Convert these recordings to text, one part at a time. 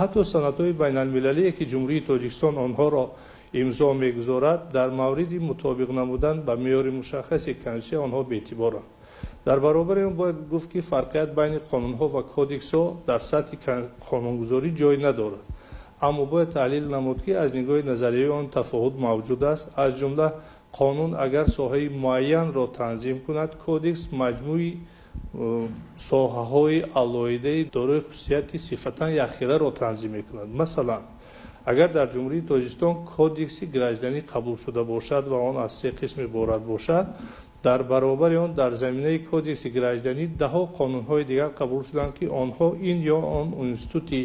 ҳатто санадҳои байналмилалие ки ҷумҳурии тоҷикистон онҳоро имзо мегузорад дар мавриди мутобиқ намудан ба меъёри мушаххаси конститутсия онҳо беътиборанд. дар баробари он бояд гуфт ки фарқият байни қонунҳо ва кодексҳо дар сатҳи қонунгузорӣ ҷой надорад, аммо бояд таҳлил намуд ки аз нигоҳи назариявӣ он тафовут мавҷуд аст. аз ҷумла қонун агар соҳаи муайянро танзим кунад, кодекс маҷмӯи соҳаҳои алоҳидаи дорои хусусияти сифатан якхеларо танзим мекунад. масалан, агар дар ҷумҳурии тоҷикистон кодекси гражданӣ қабул шуда бошад ва он аз 3 қисм иборат бошад, дар баробари он дар заминаи кодекси гражданӣ даҳо қонунҳои дигар қабул шуданд ки онҳо ин ё он институти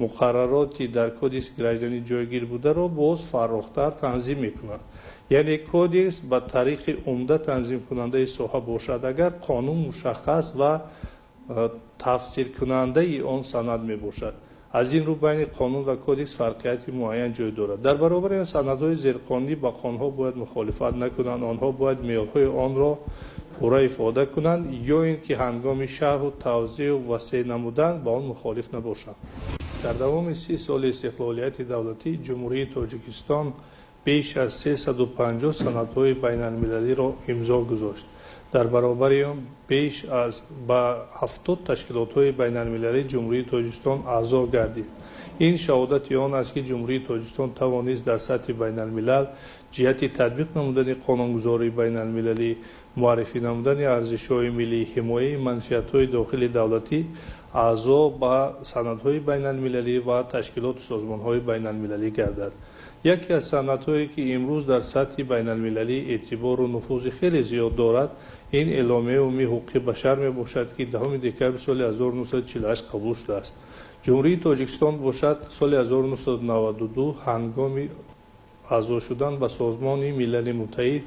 муқаррароти дар кодекси гражданӣ ҷойгир бударо боз фаррохтар танзим мекунанд. яъне кодекс ба тариқи умда танзимкунандаи соҳа бошад, агар қонун мушаххас ва тафсиркунандаи он санад мебошад. аз ин рӯ байни қонун ва кодекс фарқияти муайян ҷой дорад. дар баробари он санадҳои зерқонунӣ ба қонунҳо бояд мухолифат накунанд, онҳо бояд меъёрҳои онро пурра ифода кунанд ё ин ки ҳангоми шарҳу тавзеҳу васеъ намудан ба он мухолиф набошанд. дар давоми 30 соли истиқлолияти давлатӣ ҷумҳурии тоҷикистон беш аз 350 санадҳои байналмилалиро имзо гузошт. дар баробари он беш аз ба 70 ташкилотҳои байналмилалии ҷумҳурии тоҷикистон аъзо гардид. ин шаҳодати он аст ки ҷумҳурии тоҷикистон тавонист дар сатҳи байналмилал ҷиҳати татбиқ намудани қонунгузории байналмилалӣ, муаррифӣ намудани арзишҳои миллӣ, ҳимояи манфиатҳои дохили давлатӣ аъзо ба санадҳои байналмилалӣ ва ташкилоту созмонҳои байналмилалӣ гардад. яке аз санадҳое ки имрӯз дар сатҳи байналмилалӣ эътибору нуфузи хеле зиёд дорад, ин эъломияи умумии ҳуқуқи башар мебошад ки 10 декабри соли 1948 қабул шудааст. ҷумҳурии тоҷикистон бошад соли 1992 ҳангоми аъзо шудан ба созмони милали муттаҳид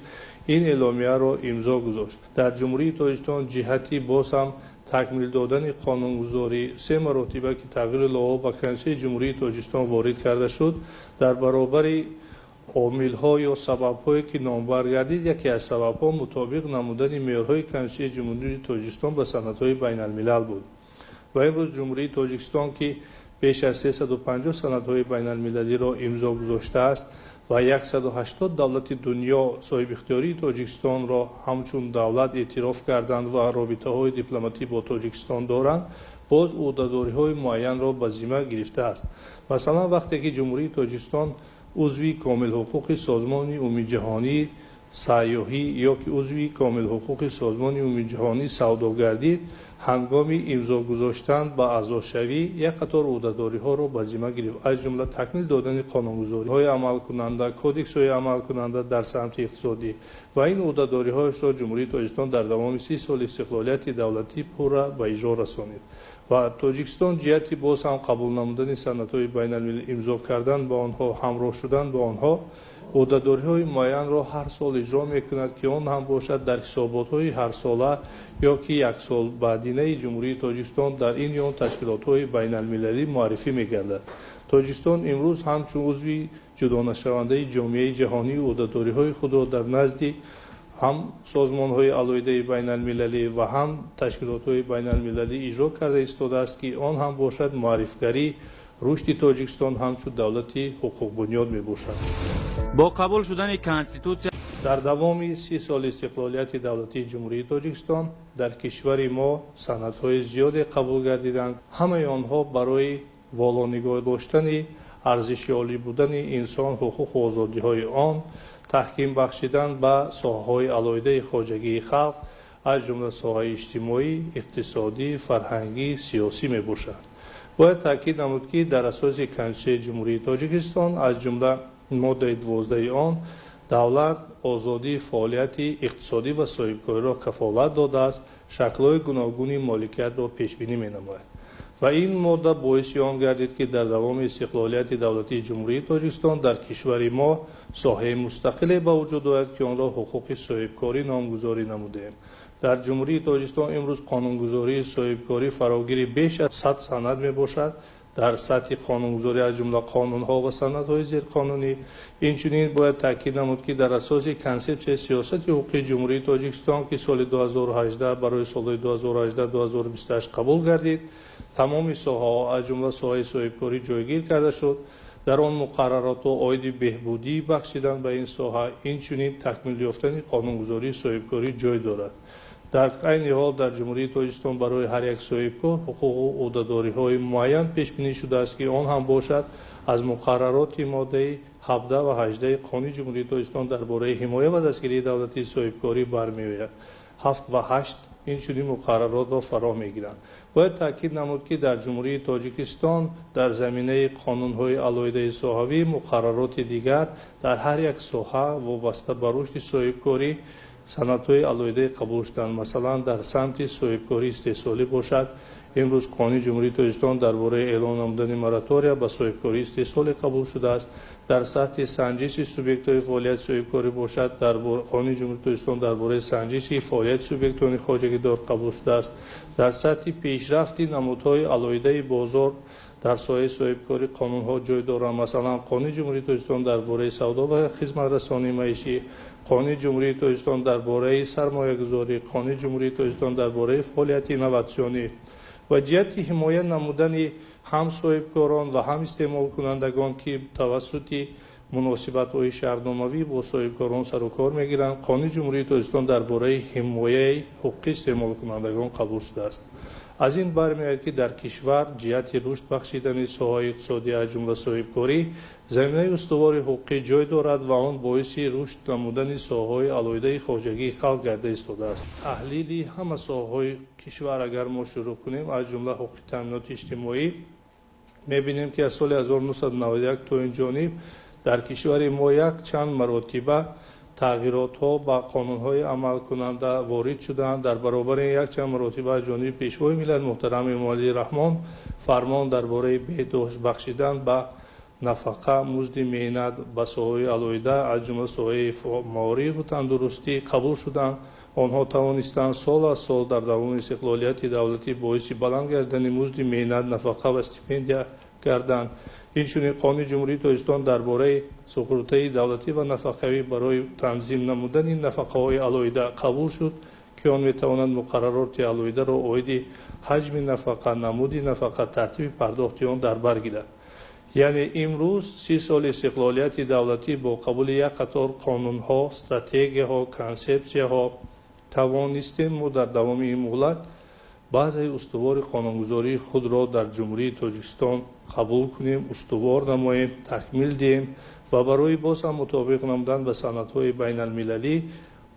ин эъломияро имзо гузошт. дар ҷумҳурии тоҷикистон ҷиҳати боз ҳам такмил додани қонунгузорӣ 3 маротиба ки тағйири лоиҳа ба конститутсияи ҷумҳурии тоҷикистон ворид карда шуд. дар баробари омилҳо ё сабабҳое ки номбар гардид, яке аз сабабҳо мутобиқ намудани меъёрҳои конститутсияи ҷумҳурии тоҷикистон ба санадҳои байналмилал буд. ва имрӯз ҷумҳурии тоҷикистон ки беш аз 350 санадҳои байналмилалиро имзо гузоштааст ва 180 давлати дунё соҳибихтиёрии тоҷикистонро ҳамчун давлат эътироф карданд ва робитаҳои дипломатӣ бо тоҷикистон доранд, боз ӯҳдадориҳои муайянро ба зимма гирифтааст. масалан, вақте ки ҷумҳурии тоҷикистон узви комилҳуқуқи созмони умуми ҷаҳонӣ сайёҳӣ ё ки узви комилҳуқуқи созмони умуми ҷаҳонӣ савдо гардид, ҳангоми имзо гузоштан ба аъзошавӣ як қатор ӯҳдадориҳоро ба зимма гирифт, аз ҷумла такмил додани қонунгузориҳои амалкунанда, кодексҳои амалкунанда дар самти иқтисодӣ ва ин ӯҳдадориҳояшро ҷумҳурии тоҷикистон дар давоми 30 соли истиқлолияти давлатӣ пурра ба иҷро расонид. ва тоҷикистон ҷиҳати боз ҳам қабул намудани санадҳои байналмилалӣ имзо кардан ба онҳо, ҳамроҳ шудан ба онҳо, ӯҳдадориҳои муайянро ҳар сол иҷро мекунад ки он ҳам бошад дар ҳисоботҳои ҳарсола ё ки яксолбаъдинаи ҷумҳурии тоҷикистон дар ин ё он ташкилотҳои байналмилалӣ муаррифӣ мегардад. тоҷикистон имрӯз ҳамчун узви ҷудонашавандаи ҷомеаи ҷаҳонӣ ӯҳдадориҳои худро дар назди ҳам созмонҳои алоҳидаи байналмилалӣ ва ҳам ташкилотҳои байналмилалӣ иҷро карда истодааст ки он ҳам бошад муаррифгарӣ рушди тоҷикистон ҳамчун давлати ҳуқуқбунёд мебошад. бо қабул шудани конститутсия дар давоми 30 соли истиқлолияти давлатии ҷумҳурии тоҷикистон дар кишвари мо санадҳои зиёде қабул гардиданд. ҳамаи онҳо барои волонигоҳ доштани арзиши олӣ будани инсон, ҳуқуқу озодиҳои он, таҳким бахшидан ба соҳаҳои алоҳидаи хоҷагии халқ, аз ҷумла соҳаи иҷтимоӣ, иқтисодӣ, фарҳангӣ, сиёсӣ мебошад. бояд таъкид намуд ки дар асоси конститутсияи ҷумҳурии тоҷикистон аз ҷумла моддаи 12 он давлат озодии фаъолияти иқтисодӣ ва соҳибкориро кафолат додааст, шаклҳои гуногуни моликиятро пешбинӣ менамояд. ва ин модда боиси он гардид ки дар давоми истиқлолияти давлатии ҷумҳурии тоҷикистон дар кишвари мо соҳаи мустақиле ба вуҷуд ояд ки онро ҳуқуқи соҳибкорӣ номгузорӣ намудем. дар ҷумҳурии тоҷикистон имрӯз қонунгузории соҳибкорӣ фарогири беш аз 100 санад мебошад. در سطح قانونگذاری از جمله قانونها و سندهای زیرقانونی. اینچنین باید تاکید نمود که در اساس کنسپت سیاست حقوقی جمهوری تاجیکستان که سال 2018 برای سال 2018-2028 قبول گردید، تمام ساحه‌ها از جمله ساحه صاحبکاری جایگیر کرده شد. در آن مقررات و عاید بهبودی بخشیدن به این ساحه، اینچنین تکمیل یافتن قانونگذاری صاحبکاری جای دارد. در عین حال در جمهوری تاجیکستان برای هر یک صاحبکار حقوق و عهده‌داری‌های معین پیش بینی شده است که آن هم باشد از مقررات ماده 17 و 18 قانون جمهوری تاجیکستان درباره حمایت و دستگیری دولتی صاحبکاری برمی‌آید. 7 و 8 این چنین مقررات را فرا می‌گیرند. باید تاکید نمود که در جمهوری تاجیکستان در زمینه قانون‌های علایده ساحوی مقررات دیگر در هر یک ساحه وابسته به رشد صاحبکاری سندهای علایده قبول شدند. مثلا در سمت صاحبکاری استحصالی باشد، امروز قانون جمهوری تاجیکستان درباره اعلان نمودن موراتوریا به صاحبکاری استحصالی قبول شده است. در سطح سنجش سوبیکت‌های فعالیت صاحبکاری باشد، در قانون جمهوری تاجیکستان درباره سنجش فعالیت سوبیکت‌های خواجگی‌دار قبول شده است. در سطح پیشرفت نمودهای علایده بازار در سایه صاحبکاری قانون‌ها جای دارند. مثلا قانون جمهوری تاجیکستان درباره سودا و خدمت‌رسانی معیشی، قانون جمهوری تاجیکستان درباره سرمایه‌گذاری، قانون جمهوری تاجیکستان درباره فعالیت اینوواسیونی و جهت حمایت نمودن هم صاحبکاران و هم استعمال کنندگان که توسط مناسبت‌های شهرناموی با صاحبکاران سر و کار می‌گیرند، قانون جمهوری تاجیکستان درباره حمایت حقوق استعمال کنندگان قبول شده است. از این برمی‌آید که در کشور جهت رشد بخشیدن ساحه‌های اقتصادی از جمله صاحبکاری زمینه استوار حقوقی جای دارد و آن باعث رشد نمودن ساحه‌های علایده خواجگی خلق گرده ایستاده است. تحلیل همه ساحه‌های کشور اگر ما شروع کنیم از جمله حقوق تامینات اجتماعی می‌بینیم که از سال 1991 تا این جانب در کشور ما یک چند مراتبه تغییرات ها با قانون های عمل کننده وارد شدند. در برابر یک چند مراتبه از جانب پیشوای ملت محترم امام علی رحمان فرمان درباره بهداشت بخشیدن به نفقه مزد مهنت به ساحه‌های علایده از جمله ساحه معارف و تندرستی قبول شدند. آنها توانستند سال از سال در دوام استقلالیت دولتی باعث بلند گردن مزد مهنت، نفقه و استیپندیا گردند. اینچنین قانون جمهوری تاجیکستان درباره سقوط دولتی و نفقه‌ای برای تنظیم نمودن نفقه‌های علایده قبول شد که آن می‌تواند مقررات علایده را عاید حجم نفقه، نمود نفقه، ترتیب پرداخت آن در بر گیرد. یعنی امروز 30 سال استقلالیت دولتی با قبول یک قطار قانون‌ها، استراتژی‌ها، کنسپسی‌ها توانستیم ما در دوام این مهلت بعضی استوار قانونگذاری خود را در جمهوری تاجیکستان قبول کنیم، استوار نماییم، تکمیل دهیم و برای باز هم مطابق نمودن به سندهای بین المللی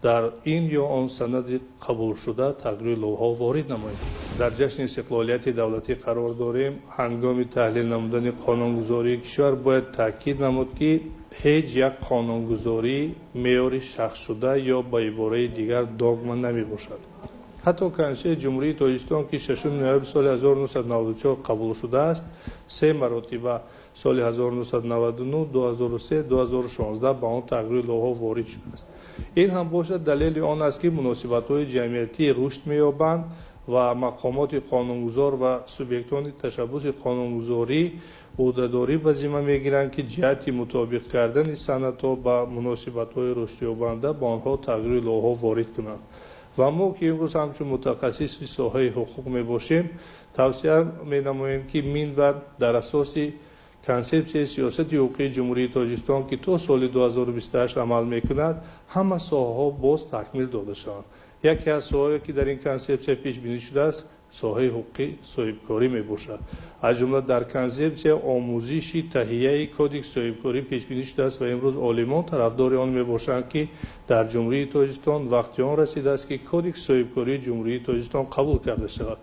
در این یا آن سند قبول شده تغییر لوح‌ها وارد نماییم. در جشن استقلالیت دولتی قرار داریم. هنگام تحلیل نمودن قانونگذاری کشور باید تاکید نمود که هیچ یک قانونگذاری معیار شخص شده یا به عباره دیگر داغما نمی باشد. حتی کنسول جمهوری تاجیکستان که 6 نوامبر سال 1994 قبول شده است، 3 مرتبه سال 1999، 2003، 2016 به آن تغییر لوح‌ها وارد شده است. این هم باشد دلیل آن است که مناسبت‌های جمعیتی رشد می‌یابند و مقامات قانونگذار و سوبیکتان تشبث قانونگذاری عهده‌داری به ذمه می‌گیرند که جهت مطابق کردن سندها با مناسبت‌های رشد یابنده با آنها تغییر لوح‌ها وارد کنند. و ما که امروز همچون متخصص ساحه حقوق می باشیم توصیه می نماییم که منبر در اساس کنسپت سیاست حقوقی جمهوری تاجیکستان که تا سال 2028 عمل می کند همه ساحه ها باز تکمیل داده شوند. یکی از ساحه‌ای که در این کنسپت پیش بینی شده است ساحه حقوقی صاحبکاری می باشد. از جمله در کنسپت آموزشی تهیه کدکس صاحبکاری پیش بینی شده است و امروز عالمان طرفدار آن می باشند که در جمهوری تاجیکستان وقتی آن رسیده است که کدکس صاحبکاری جمهوری تاجیکستان قبول کرده شود.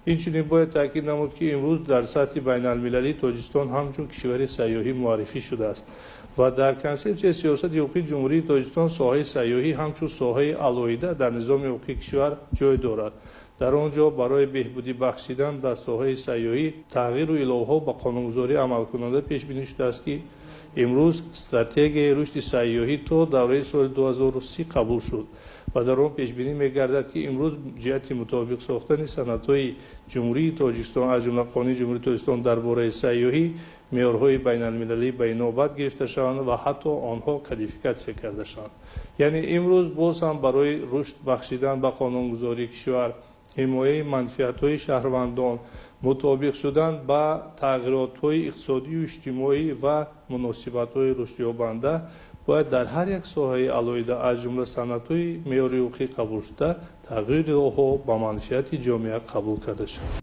اینچنین باید تاکید نمود که امروز در سطح بین المللی تاجیکستان همچون کشور سیاحی معرفی شده است و در کنسپت سیاست حقوقی جمهوری تاجیکستان ساحه سیاحی همچون ساحه علایده در نظام حقوقی کشور جای دارد. در آنجا برای بهبودی بخشیدن در ساحه سیاحی تغییر و اصلاحات با قانونگذاری عمل کننده پیش بینی شده است که имрӯз стратегияи рушди сайёҳӣ то давраи соли 2030 қабул шуд ва дар он пешбинӣ мегардад ки имрӯз ҷиҳати мутобиқ сохтани санадҳои ҷумҳурии тоҷикистон аз ҷумла қонуни ҷумҳурии тоҷикистон дар бораи сайёҳӣ меъёрҳои байналмилалӣ ба инобат гирифта шаванд ва ҳатто онҳо кодификатсия карда шаванд. яъне имрӯз боз ҳам барои рушд бахшидан ба қонунгузории кишвар, ҳимояи манфиатҳои шаҳрвандон, мутобиқ шудан ба тағйиротҳои иқтисодию иҷтимоӣ ва муносибатҳои рушдёбанда бояд дар ҳар як соҳаи алоҳида аз ҷумла санадҳои меъёри ҳуқуқӣ қабул шуда тағйири онҳо ба манфиати ҷомеа қабул карда шавад.